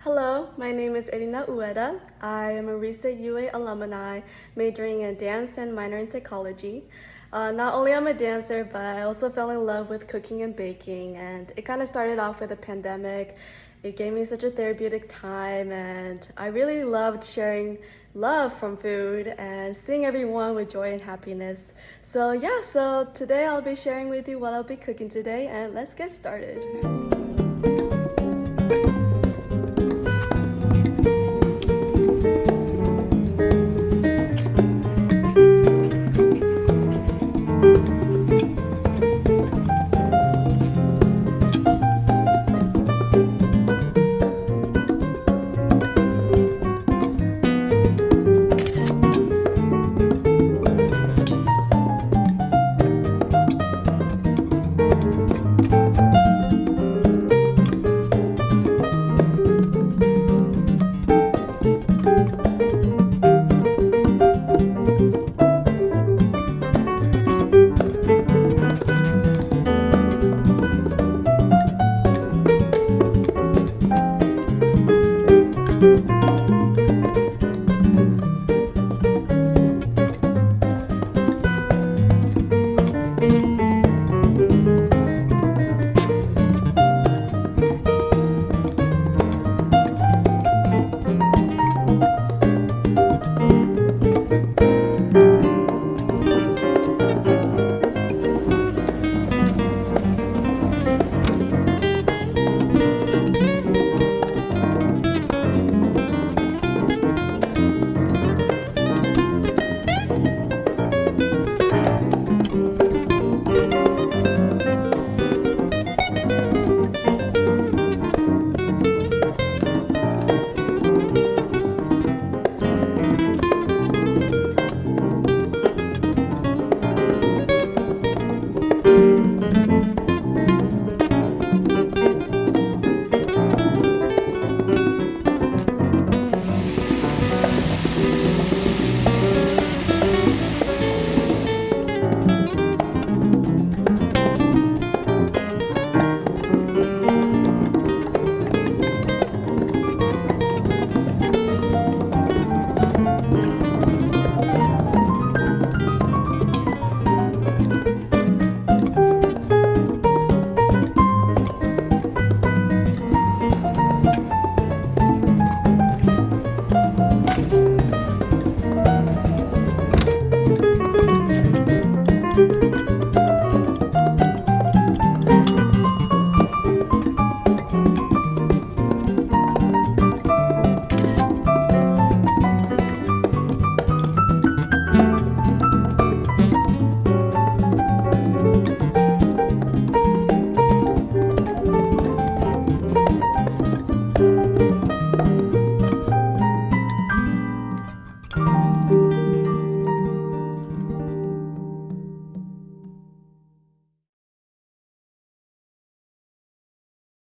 Hello, my name is Erina Ueda. I am a recent UA alumni majoring in dance and minor in psychology. Not only am I a dancer, but I also fell in love with cooking and baking, and it kind of started off with a pandemic. It gave me such a therapeutic time, and I really loved sharing love from food and seeing everyone with joy and happiness. So today I'll be sharing with you what I'll be cooking today, and let's get started.